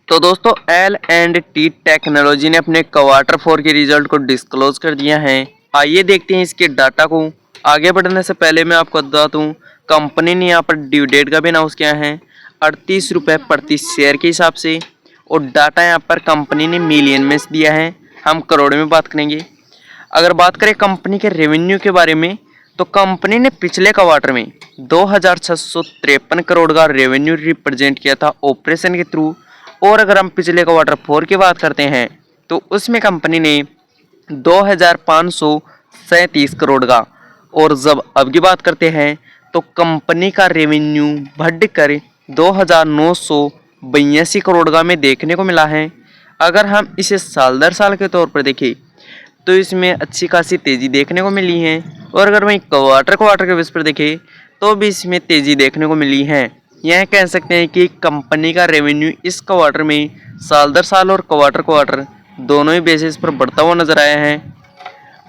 तो दोस्तों L&T technology ने अपने क्वार्टर 4 के रिजल्ट को डिस्क्लोज कर दिया है। आइए देखते हैं इसके डाटा को। आगे बढ़ने से पहले मैं आपको बता दूं, कंपनी ने यहाँ पर ड्यू डेट का भी अनाउंस किया है 38 रुपये प्रति शेयर के हिसाब से, और डाटा यहाँ पर कंपनी ने मिलियन में दिया है, हम करोड़ में बात करेंगे। अगर बात करें कंपनी के रेवेन्यू के बारे में, तो कंपनी ने पिछले क्वार्टर में 2653 करोड़ का रेवेन्यू रिप्रेजेंट किया था ऑपरेशन के थ्रू। और अगर हम पिछले क्वार्टर 4 की बात करते हैं तो उसमें कंपनी ने 2537 करोड़ का, और जब अब की बात करते हैं तो कंपनी का रेवेन्यू बढ़कर 2982 करोड़ का में देखने को मिला है। अगर हम इसे साल दर साल के तौर पर देखें तो इसमें अच्छी खासी तेज़ी देखने को मिली है, और अगर वहीं क्वार्टर के बेस पर देखें तो भी इसमें तेज़ी देखने को मिली है। यह कह सकते हैं कि कंपनी का रेवेन्यू इस क्वार्टर में साल दर साल और क्वार्टर दोनों ही बेसिस पर बढ़ता हुआ नजर आया है।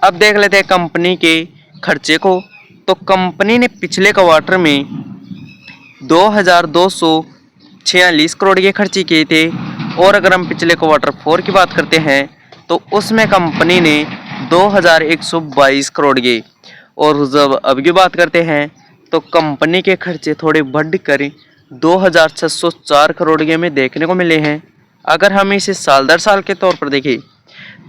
अब देख लेते हैं कंपनी के खर्चे को। तो कंपनी ने पिछले क्वार्टर में 2246 करोड़ के खर्चे किए थे, और अगर हम पिछले क्वार्टर 4 की बात करते हैं तो उसमें कंपनी ने 2122 करोड़ के, और जब अब की बात करते हैं तो कंपनी के खर्चे थोड़े बढ़कर 2604 करोड़ के में देखने को मिले हैं। अगर हम इसे साल दर साल के तौर पर देखें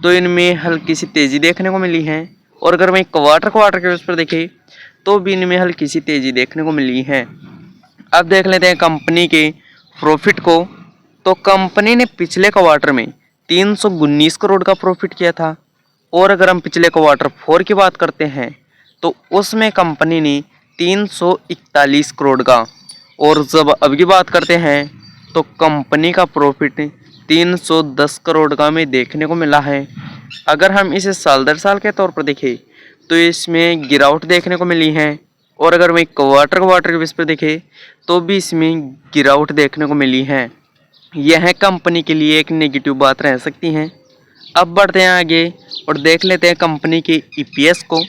तो इनमें हल्की सी तेज़ी देखने को मिली है, और अगर वहीं क्वार्टर के बेस पर देखें तो भी इनमें हल्की सी तेज़ी देखने को मिली है। अब देख लेते हैं कंपनी के प्रॉफिट को। तो कंपनी ने पिछले क्वार्टर में 319 करोड़ का प्रॉफिट किया था, और अगर हम पिछले क्वार्टर 4 की बात करते हैं तो उसमें कंपनी ने 341 करोड़ का, और जब अब की बात करते हैं तो कंपनी का प्रॉफिट 310 करोड़ का में देखने को मिला है। अगर हम इसे साल दर साल के तौर पर देखें तो इसमें गिरावट देखने को मिली है, और अगर वही क्वार्टर के बेस पर देखें तो भी इसमें गिरावट देखने को मिली है। यह कंपनी के लिए एक नेगेटिव बात रह सकती है। अब बढ़ते हैं आगे और देख लेते हैं कंपनी के ईपीएस को।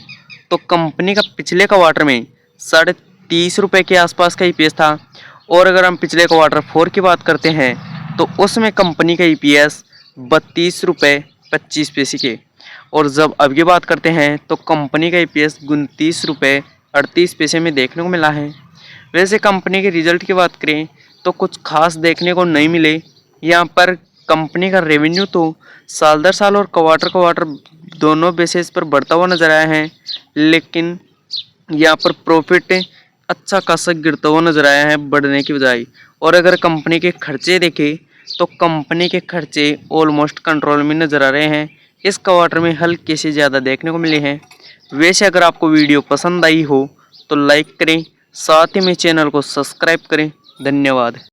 तो कंपनी का पिछले क्वार्टर में 30.5 रुपये के आसपास का ईपीएस था, और अगर हम पिछले क्वार्टर 4 की बात करते हैं तो उसमें कंपनी का ईपीएस 32 रुपये 25 पैसे के, और जब अब की बात करते हैं तो कंपनी का ईपीएस 29 रुपये 38 पैसे में देखने को मिला है। वैसे कंपनी के रिजल्ट की बात करें तो कुछ खास देखने को नहीं मिले। यहाँ पर कंपनी का रेवेन्यू तो साल दर साल और क्वार्टर दोनों बेसिस पर बढ़ता हुआ नजर आया है, लेकिन यहाँ पर प्रॉफिट अच्छा खासा गिरता हुआ नजर आया है बढ़ने की बजाय। और अगर कंपनी के खर्चे देखें तो कंपनी के खर्चे ऑलमोस्ट कंट्रोल में नजर आ रहे हैं। इस क्वार्टर में हल्के से ज़्यादा देखने को मिले हैं। वैसे अगर आपको वीडियो पसंद आई हो तो लाइक करें, साथ ही में चैनल को सब्सक्राइब करें। धन्यवाद।